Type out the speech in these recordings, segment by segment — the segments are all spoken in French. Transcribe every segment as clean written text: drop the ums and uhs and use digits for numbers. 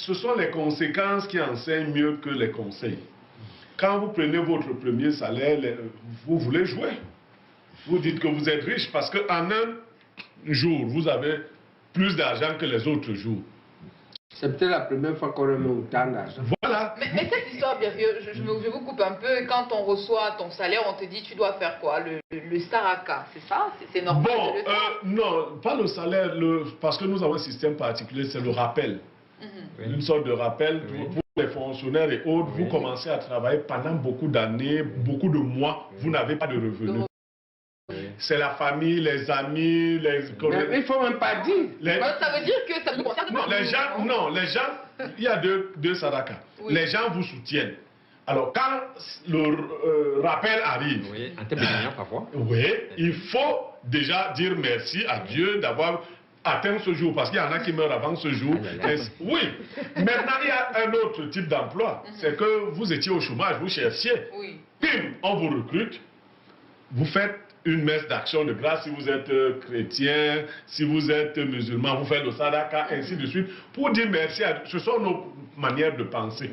ce sont les conséquences qui enseignent mieux que les conseils. Quand vous prenez votre premier salaire, vous voulez jouer. Vous dites que vous êtes riche parce qu'en un jour, vous avez plus d'argent que les autres jours. C'est peut-être la première fois qu'on remet autant d'argent. Voilà. Mais cette histoire, bien sûr, je vous coupe un peu. Quand on reçoit ton salaire, on te dit tu dois faire quoi? Le Saraka, c'est ça? C'est normal Bon, de le faire? non, pas le salaire, parce que nous avons un système particulier, c'est le rappel. Une sorte de rappel pour les fonctionnaires et autres. Vous commencez à travailler pendant beaucoup d'années, beaucoup de mois, vous n'avez pas de revenus. C'est la famille, les amis, les collègues. Mais il ne faut même pas dire. Ça veut dire que ça ne concerne pas. Les gens, il y a deux sadakas. Oui. Les gens vous soutiennent. Alors, quand le rappel arrive, en termes de millions parfois. Oui, il faut déjà dire merci à Dieu d'avoir atteint ce jour, parce qu'il y en a qui meurent avant ce jour. Oui, maintenant il y a un autre type d'emploi, c'est que vous étiez au chômage, vous cherchiez, bim, on vous recrute, vous faites une messe d'action de grâce si vous êtes chrétien, si vous êtes musulman, vous faites le sadaka, ainsi de suite, pour dire merci à Dieu. Ce sont nos manières de penser.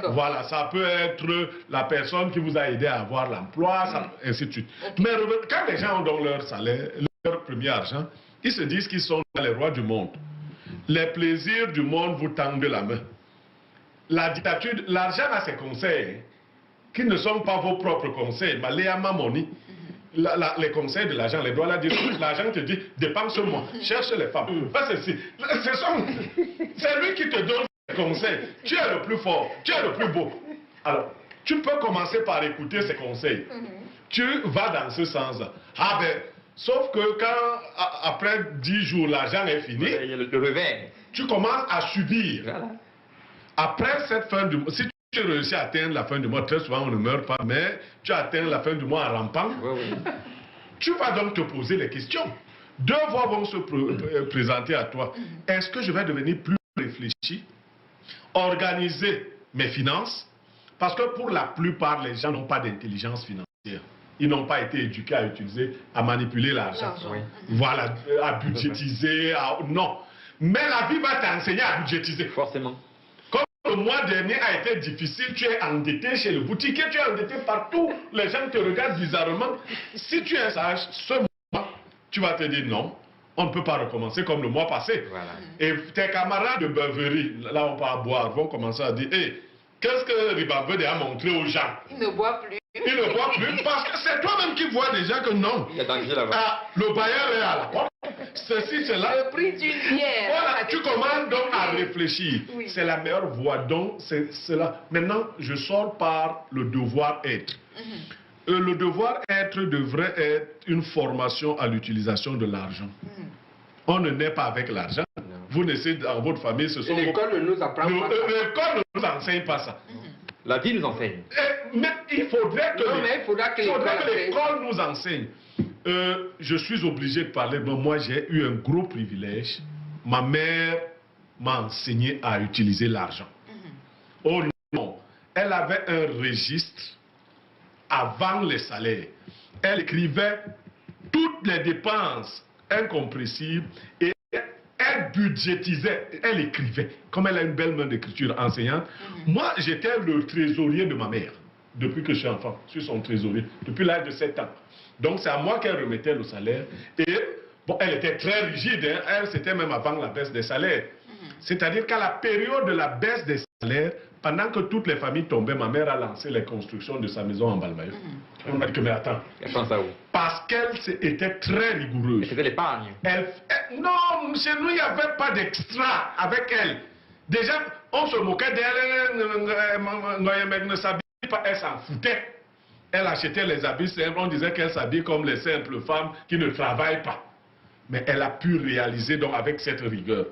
Voilà, ça peut être la personne qui vous a aidé à avoir l'emploi, ainsi de suite. Mais quand les gens ont donc leur salaire, leur premier argent, ils se disent qu'ils sont les rois du monde. Les plaisirs du monde vous tendent la main. La dictature, l'argent a ses conseils, qui ne sont pas vos propres conseils. Maléa Mamoni, les conseils de l'argent, les doigts là, l'argent te dit, dépense-moi, cherche les femmes. C'est lui qui te donne les conseils. Tu es le plus fort, tu es le plus beau. Alors, tu peux commencer par écouter ses conseils. Tu vas dans ce sens-là. Ah ben, sauf que quand, après 10 jours, l'argent est fini, le revers. Tu commences à subir. Voilà. Après cette fin du mois, si tu réussis à atteindre la fin du mois, très souvent on ne meurt pas, mais tu atteins la fin du mois en rampant, tu vas donc te poser les questions. Deux voies vont se présenter à toi. Est-ce que je vais devenir plus réfléchi, organiser mes finances? Parce que pour la plupart, les gens n'ont pas d'intelligence financière. Ils n'ont pas été éduqués à utiliser, à manipuler l'argent. Voilà, à budgétiser, non. Mais la vie va t'enseigner à budgétiser. Forcément. Comme le mois dernier a été difficile, tu es endetté chez le boutiquier, tu es endetté partout, les gens te regardent bizarrement. Si tu es sage, ce mois, tu vas te dire non, on ne peut pas recommencer comme le mois passé. Voilà. Et tes camarades de beuverie, là on va boire, vont commencer à dire, hey, qu'est-ce que Ribambede a montré aux gens? Il ne boit plus. Il ne boit plus parce que c'est toi-même qui vois déjà que non. Il y a danger là-bas. Le bailleur est à la porte. Ceci, cela. Le prix d'une bière. Voilà, tu commences donc à réfléchir. C'est la meilleure voie. Donc, c'est cela. Maintenant, je sors par le devoir-être. Le devoir-être devrait être une formation à l'utilisation de l'argent. On ne naît pas avec l'argent. Vous naissez dans votre famille, ce sont... L'école ne nous apprend pas ça. L'école ne nous enseigne pas ça. La vie nous enseigne. Mais il faudrait que l'école l'école nous enseigne. Je suis obligé de parler. Moi, j'ai eu un gros privilège. Ma mère m'a enseigné à utiliser l'argent. Oh non, elle avait un registre avant les salaires. Elle écrivait toutes les dépenses incompressibles et elle budgétisait, elle écrivait. Comme elle a une belle main d'écriture enseignante. Moi, j'étais le trésorier de ma mère depuis que je suis enfant. Je suis son trésorier depuis l'âge de 7 ans. Donc, c'est à moi qu'elle remettait le salaire. Et, bon, elle était très rigide. Hein. Elle, c'était même avant la baisse des salaires. C'est-à-dire qu'à la période de la baisse des salaires, pendant que toutes les familles tombaient, ma mère a lancé les constructions de sa maison en Balmayo. On m'a dit que, mais attends. Elle pense à où? Parce qu'elle était très rigoureuse. C'était l'épargne. Non, chez nous, il n'y avait pas d'extra avec elle. Déjà, on se moquait d'elle. Elle ne s'habillait pas, elle s'en foutait. Elle achetait les habits simples, on disait qu'elle s'habille comme les simples femmes qui ne travaillent pas. Mais elle a pu réaliser donc avec cette rigueur.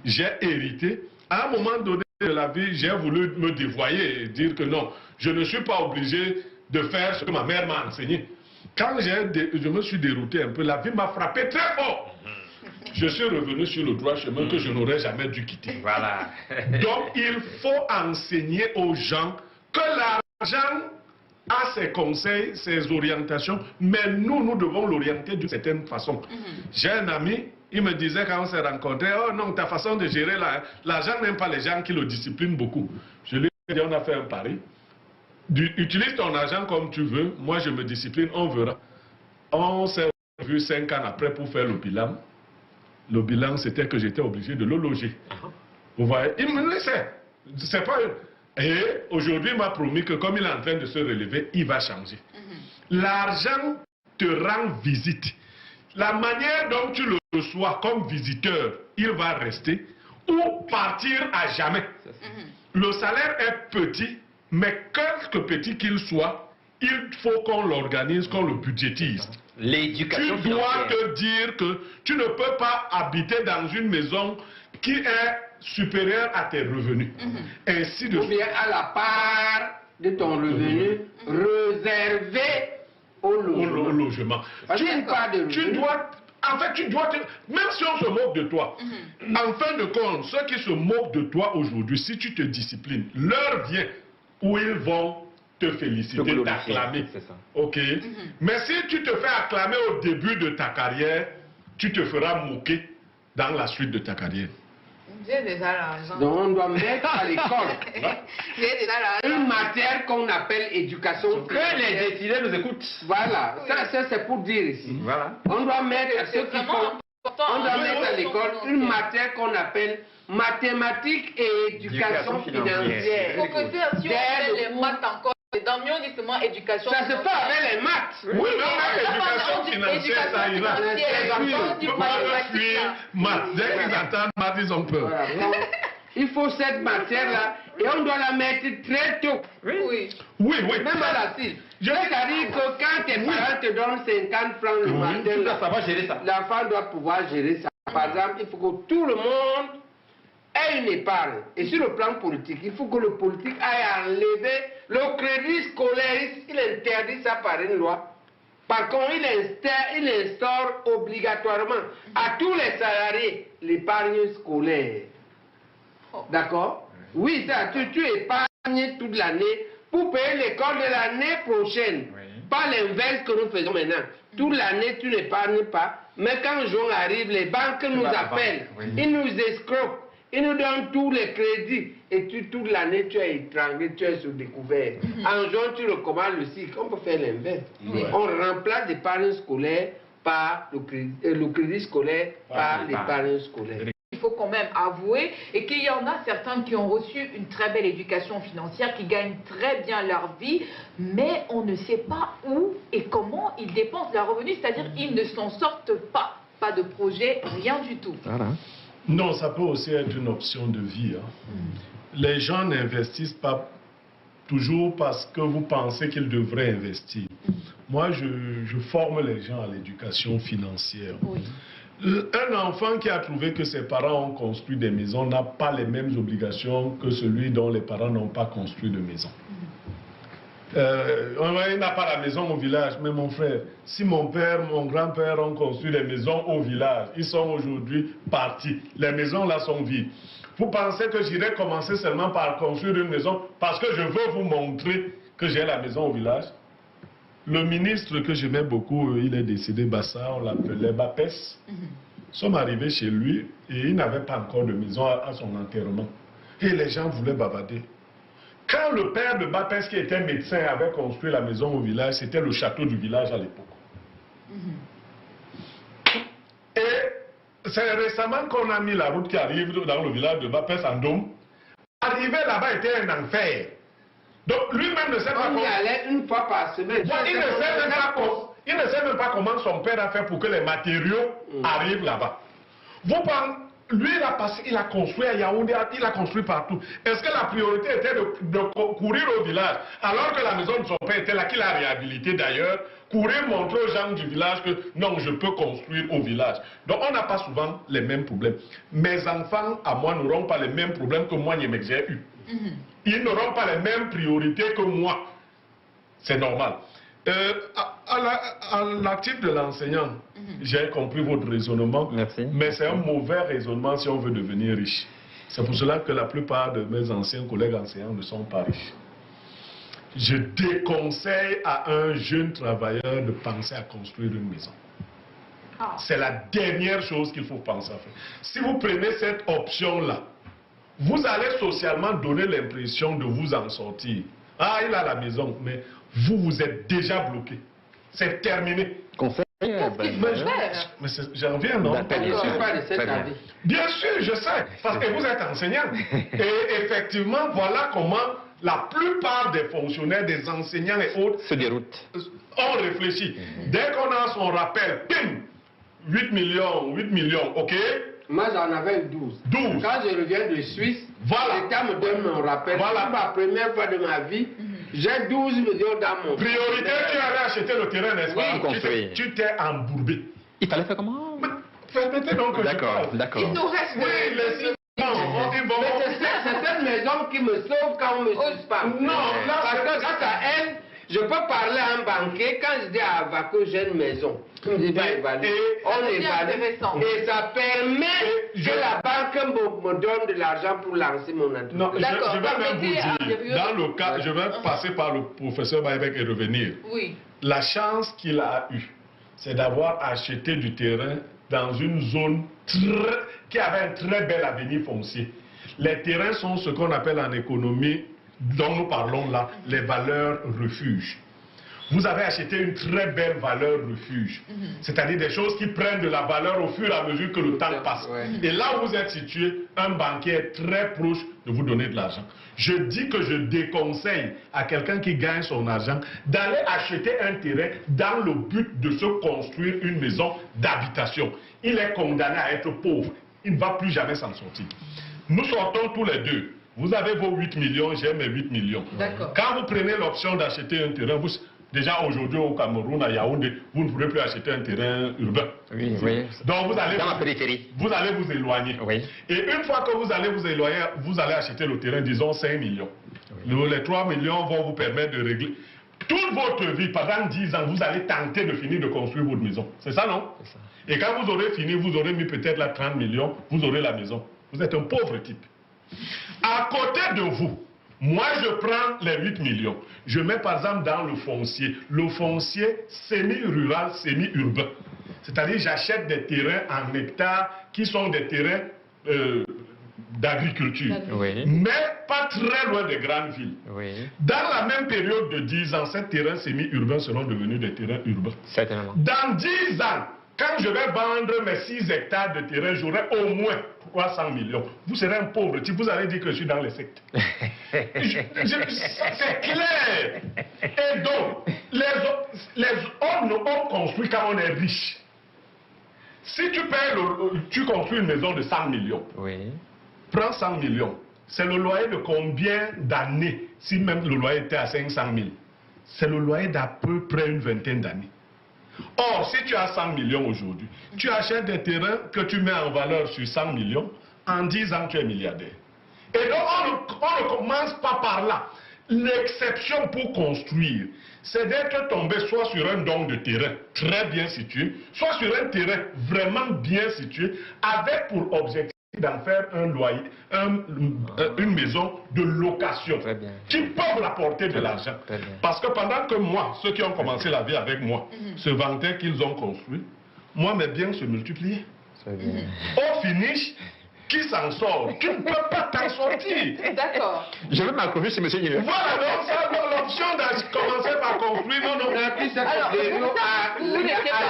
J'ai hérité. À un moment donné de la vie, j'ai voulu me dévoyer et dire que non, je ne suis pas obligé de faire ce que ma mère m'a enseigné. Quand je me suis dérouté un peu, la vie m'a frappé très fort. Je suis revenu sur le droit chemin que je n'aurais jamais dû quitter. Voilà. Donc il faut enseigner aux gens que l'argent a ses conseils, ses orientations, mais nous devons l'orienter d'une certaine façon. J'ai un ami, il me disait quand on s'est rencontrés, oh non, ta façon de gérer l'argent n'aime pas les gens qui le disciplinent beaucoup. Je lui ai dit, on a fait un pari. Utilise ton argent comme tu veux, moi je me discipline, on verra. On s'est vu 5 ans après pour faire le bilan. Le bilan, c'était que j'étais obligé de le loger. Vous voyez, il me laissait. C'est pas... Et aujourd'hui, il m'a promis que comme il est en train de se relever, il va changer. L'argent te rend visite. La manière dont tu le reçois comme visiteur, il va rester ou partir à jamais. Le salaire est petit, mais quelque petit qu'il soit, il faut qu'on l'organise, qu'on le budgétise. L'éducation Tu dois financière. te dire que tu ne peux pas habiter dans une maison qui est supérieure à tes revenus. Ainsi de Ou suite. bien à la part de ton revenu réservé au logement. Au logement. Parce qu'il y a une part de revenu. Tu dois... En fait, tu dois te... Même si on se moque de toi, en fin de compte, ceux qui se moquent de toi aujourd'hui, si tu te disciplines, l'heure vient où ils vont te féliciter, t'acclamer. C'est ça. Ok? Mais si tu te fais acclamer au début de ta carrière, tu te feras moquer dans la suite de ta carrière. J'ai déjà l'argent. Donc on doit mettre à l'école J'ai déjà l'argent. une matière qu'on appelle éducation Que les financière. décideurs nous écoutent. Voilà, ça c'est pour dire ici. Voilà. On doit mettre à C'est ceux qui vraiment font... important. On doit hein, mettre à l'école une matière qu'on appelle mathématiques et éducation financière. Faut que si on fait les maths encore, dans mieux justement éducation Ça se fait avec les maths. Oui, mais l'éducation financière, ça ira. Éducation Maths. Dès qu'ils entendent maths, ils ont peur. Voilà, donc, il faut cette matière-là et on doit la mettre très tôt. Oui. Oui, oui. Même à la CIL. C'est-à-dire que quand tes parents te donnent 50 francs le matin, Tu dois savoir gérer ça. l'enfant doit pouvoir gérer ça. Par exemple, il faut que tout le monde ait une épargne. Et sur le plan politique, il faut que le politique aille enlever le crédit scolaire. Il interdit ça par une loi. Par contre, il instaure obligatoirement à tous les salariés l'épargne scolaire. D'accord? Oui, ça, tu épargnes toute l'année pour payer l'école de l'année prochaine. Oui. Pas l'inverse que nous faisons maintenant. Toute l'année, tu n'épargnes pas. Mais quand juin arrive, les banques nous appellent. Oui. Ils nous escroquent. Ils nous donnent tous les crédits. Et toute l'année, tu es étranglé, tu es sur découvert. En juin, tu recommences le cycle. On peut faire l'inverse. On remplace l'épargne scolaire par le crédit scolaire par l'épargne scolaire. Il faut quand même avouer et qu'il y en a certains qui ont reçu une très belle éducation financière, qui gagnent très bien leur vie, mais on ne sait pas où et comment ils dépensent leurs revenus, c'est-à-dire ils ne s'en sortent pas. Pas de projet, rien du tout. Voilà. Non, ça peut aussi être une option de vie. Les gens n'investissent pas toujours parce que vous pensez qu'ils devraient investir. Moi, je forme les gens à l'éducation financière. Oui. Un enfant qui a trouvé que ses parents ont construit des maisons n'a pas les mêmes obligations que celui dont les parents n'ont pas construit de maison. Il n'a pas la maison au village, mais mon frère, si mon père, mon grand-père ont construit des maisons au village, ils sont aujourd'hui partis. Les maisons là sont vides. Vous pensez que j'irai commencer seulement par construire une maison parce que je veux vous montrer que j'ai la maison au village? Le ministre que j'aimais beaucoup, il est décédé, Bassa, on l'appelait Bapès. Nous sommes arrivés chez lui et il n'avait pas encore de maison à son enterrement. Et les gens voulaient bavarder. Quand le père de Bapès, qui était médecin, avait construit la maison au village, c'était le château du village à l'époque. Et c'est récemment qu'on a mis la route qui arrive dans le village de Bapès en Dôme. Arriver là-bas était un enfer. Donc lui-même ne sait pas On y allait une fois par semaine. il ne sait même pas comment son père a fait pour que les matériaux arrivent là-bas. Vous parlez, lui, il a construit à Yaoundé, il a construit partout. Est-ce que la priorité était de courir au village, alors que la maison de son père était là, qu'il a réhabilité d'ailleurs, courir montrer aux gens du village que non, je peux construire au village. Donc on n'a pas souvent les mêmes problèmes. Mes enfants, à moi, n'auront pas les mêmes problèmes que moi, j'ai eu. Ils n'auront pas les mêmes priorités que moi. C'est normal. À l'actif de l'enseignant, j'ai compris votre raisonnement. Merci. Mais c'est un mauvais raisonnement si on veut devenir riche. C'est pour cela que la plupart de mes anciens collègues enseignants ne sont pas riches. Je déconseille à un jeune travailleur de penser à construire une maison. C'est la dernière chose qu'il faut penser à faire. Si vous prenez cette option-là, vous allez socialement donner l'impression de vous en sortir. Ah, il a la maison, mais vous êtes déjà bloqué. C'est terminé. Qu'est-ce qu'il faut faire? Mais j'en viens, non? Je ne suis pas de cet avis. Bien sûr, je sais, parce que vous êtes enseignant. Et effectivement, voilà comment la plupart des fonctionnaires, des enseignants et autres se déroutent. ont réfléchi. Dès qu'on a son rappel, pim, 8 millions, ok? Moi, j'en avais 12. 12. Quand je reviens de Suisse, Voilà. l'État me donne mon rappel. Voilà. C'est ma première fois de ma vie. J'ai 12 millions dans mon... Priorité, tu allais acheter le terrain, n'est-ce pas? construire. Tu t'es embourbé. Il fallait faire comment? Permettez donc que je D'accord, parle. d'accord. Il nous reste... Oui, les Mais c'est cette maison qui me sauve quand on me suspend. Non, là, Parce que grâce à elle, je peux parler à un banquier quand je dis à Ava que j'ai une maison. Il me dit, va évaluer. On c'est évalue. intéressant. Et ça permet que la banque me donne de l'argent pour lancer mon entreprise. Non, je D'accord, vais même vous permettez dire, dans le cas, je vais passer par le professeur Baïbek et revenir. Oui. La chance qu'il a eue, c'est d'avoir acheté du terrain dans une zone qui avait un très bel avenir foncier. Les terrains sont ce qu'on appelle en économie, dont nous parlons là, les valeurs refuges. Vous avez acheté une très belle valeur refuge, c'est-à-dire des choses qui prennent de la valeur au fur et à mesure que le temps passe. Et là où vous êtes situé, un banquier est très proche de vous donner de l'argent. Je dis que je déconseille à quelqu'un qui gagne son argent d'aller acheter un terrain dans le but de se construire une maison d'habitation. Il est condamné à être pauvre. Il ne va plus jamais s'en sortir. Nous sortons tous les deux. Vous avez vos 8 millions, j'ai mes 8 millions. Quand vous prenez l'option d'acheter un terrain, déjà aujourd'hui au Cameroun, à Yaoundé, vous ne pourrez plus acheter un terrain urbain. Oui, oui. Donc vous allez, dans la périphérie. Vous allez vous éloigner. Oui. Et une fois que vous allez vous éloigner, vous allez acheter le terrain, disons 5 millions. Oui. Les 3 millions vont vous permettre de régler. Toute votre vie, pendant 10 ans, vous allez tenter de finir de construire votre maison. C'est ça, non? C'est ça. Et quand vous aurez fini, vous aurez mis peut-être là 30 millions, vous aurez la maison. Vous êtes un pauvre type. À côté de vous, moi je prends les 8 millions. Je mets par exemple dans le foncier semi-rural, semi-urbain. C'est-à-dire j'achète des terrains en hectares qui sont des terrains d'agriculture. Oui. Mais pas très loin des grandes villes. Oui. Dans la même période de 10 ans, ces terrains semi-urbains seront devenus des terrains urbains. Certainement. Dans 10 ans, quand je vais vendre mes 6 hectares de terrain, j'aurai au moins 300 millions. Vous serez un pauvre type, vous allez dire que je suis dans les sectes. C'est clair. Et donc, les hommes ont construit quand on est riche. Si tu payes, tu construis une maison de 100 millions. Oui. Prends 100 millions. C'est le loyer de combien d'années, si même le loyer était à 500 000? C'est le loyer d'à peu près une vingtaine d'années. Or, si tu as 100 millions aujourd'hui, tu achètes des terrains que tu mets en valeur sur 100 millions, en 10 ans, tu es milliardaire. Et donc, on ne commence pas par là. L'exception pour construire, c'est d'être tombé soit sur un don de terrain très bien situé, soit sur un terrain vraiment bien situé, avec pour objectif d'en faire un loyer, une maison de location qui peuvent rapporter de l'argent. Parce que pendant que moi, ceux qui ont commencé la vie avec moi, se vantaient qu'ils ont construit, moi mes biens se multipliaient. Au finish, qui s'en sort? Tu ne peux pas t'en sortir. D'accord. Je veux m'accrocher sur M. Yves. Voilà, donc ça, l'option de commencer par construire, non. Alors, à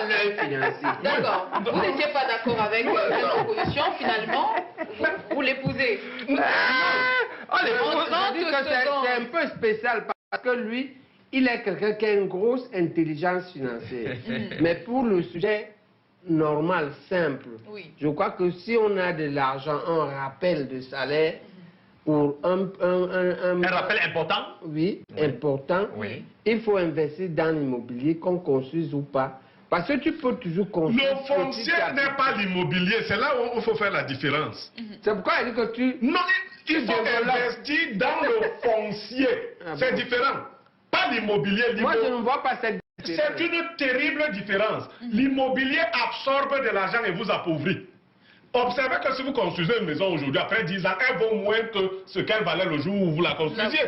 l'œil financier. d'accord. Vous n'étiez pas d'accord avec l'opposition, finalement, vous l'épousez. C'est un peu spécial parce que lui, il est quelqu'un qui a une grosse intelligence financière. Mais pour le sujet normal, simple, je crois que si on a de l'argent, un rappel de salaire, pour un rappel important? Oui, important. Oui. Il faut investir dans l'immobilier, qu'on construise ou pas. Parce que tu peux toujours construire. Le foncier n'est pas l'immobilier, c'est là où il faut faire la différence. C'est pourquoi il dit que tu... Non, il faut investir dans le foncier. C'est différent. Pas l'immobilier. Moi, je ne vois pas cette différence. C'est une terrible différence. L'immobilier absorbe de l'argent et vous appauvrit. Observez que si vous construisez une maison aujourd'hui, après 10 ans, elle vaut moins que ce qu'elle valait le jour où vous la construisiez.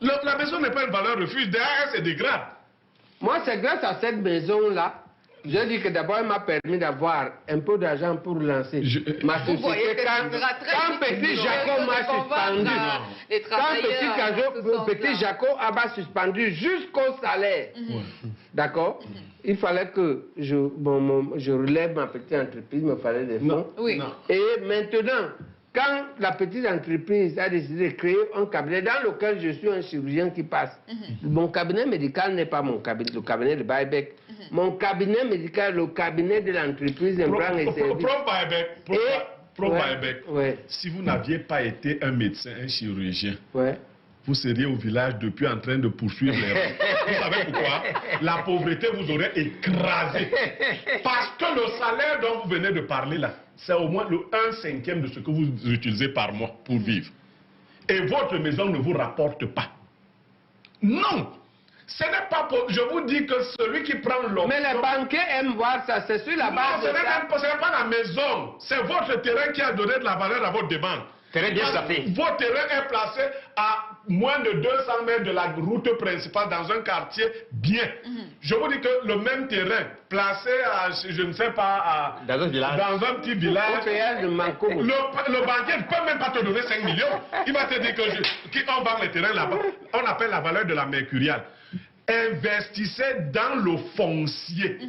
La maison n'est pas une valeur refuge, derrière elle se dégrade. Moi, c'est grâce à cette maison-là Je dis que d'abord, il m'a permis d'avoir un peu d'argent pour lancer ma Vous voyez société. que ce sera très Quand Petit Jacob m'a suspendu, quand Petit Jacob m'a suspendu jusqu'au salaire, d'accord, il fallait que je relève ma petite entreprise, il me fallait des fonds. Oui. Et maintenant, quand la petite entreprise a décidé de créer un cabinet dans lequel je suis un chirurgien qui passe, mon cabinet médical n'est pas mon cabinet, le cabinet de Buyback. Mon cabinet médical, le cabinet de l'entreprise Implant et Services. Si vous n'aviez pas été un médecin, un chirurgien, Ouais. vous seriez au village depuis en train de poursuivre les rois. Vous savez pourquoi? La pauvreté vous aurait écrasé. Parce que le salaire dont vous venez de parler là, c'est au moins le 1/5 de ce que vous utilisez par mois pour vivre. Et votre maison ne vous rapporte pas. Non! Ce n'est pas pour... Je vous dis que celui qui prend l'option... Mais les banquiers aiment voir ça, c'est sur la base Non, ce n'est pas la maison. C'est votre terrain qui a donné de la valeur à votre demande. Terrain bien sapé. Votre terrain est placé à moins de 200 mètres de la route principale dans un quartier bien. Je vous dis que le même terrain placé à, je ne sais pas, dans un village, dans un petit village, le banquier ne peut même pas te donner 5 millions. Il va te dire qu'on vend les terrains là-bas. On appelle la valeur de la mercuriale. Investissez dans le foncier,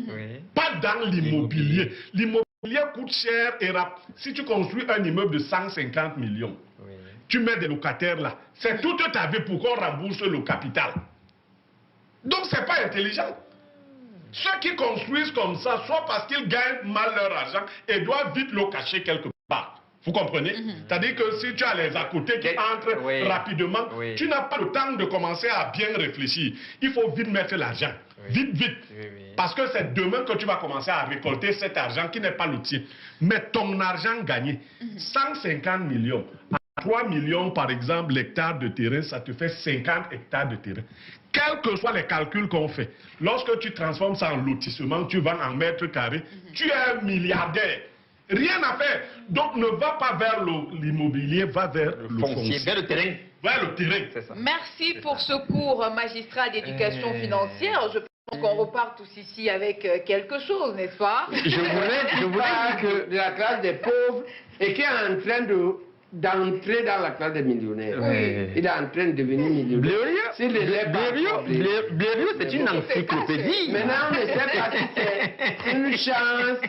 pas dans l'immobilier. L'immobilier coûte cher et si tu construis un immeuble de 150 millions, tu mets des locataires là, c'est toute ta vie pour qu'on rembourse le capital. Donc c'est pas intelligent. Ceux qui construisent comme ça, soit parce qu'ils gagnent mal leur argent et doivent vite le cacher quelque part. Vous comprenez? C'est-à-dire que si tu as les à côté qui entrent rapidement, tu n'as pas le temps de commencer à bien réfléchir. Il faut vite mettre l'argent. Vite. Parce que c'est demain que tu vas commencer à récolter cet argent qui n'est pas le tien. Mais ton argent gagné, 150 millions, à 3 millions par exemple, l'hectare de terrain, ça te fait 50 hectares de terrain. Quels que soient les calculs qu'on fait, lorsque tu transformes ça en lotissement, tu vends en mètres carrés, tu es un milliardaire. Rien à faire. Donc ne va pas vers l'immobilier, va vers le foncier. Vers le terrain. Vers le terrain. Ça. Merci pour ce cours magistral d'éducation financière. Je pense qu'on repart tous ici avec quelque chose, n'est-ce pas? Je voulais dire que de la classe des pauvres et qui est en train d'entrer dans la classe des millionnaires. Il est en train de devenir millionnaire. Blériot, c'est une encyclopédie. Maintenant, on ne sait pas si c'est une chance.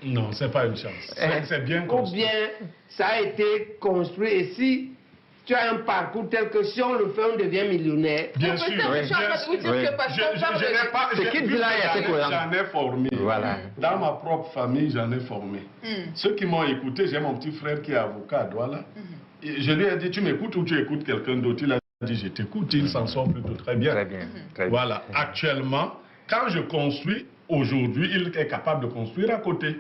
Non, c'est pas une chance. C'est bien construit. Ou bien ça a été construit. Et si tu as un parcours tel que si on le fait, on devient millionnaire. Bien sûr. J'en ai formé. Voilà. Dans ma propre famille, j'en ai formé. Ceux qui m'ont écouté, j'ai mon petit frère qui est avocat à Douala. Je lui ai dit, tu m'écoutes ou tu écoutes quelqu'un d'autre? Il a dit, je t'écoute. Il s'en sort plutôt très bien. Très bien. Voilà. Actuellement, quand je construis, aujourd'hui, il est capable de construire à côté.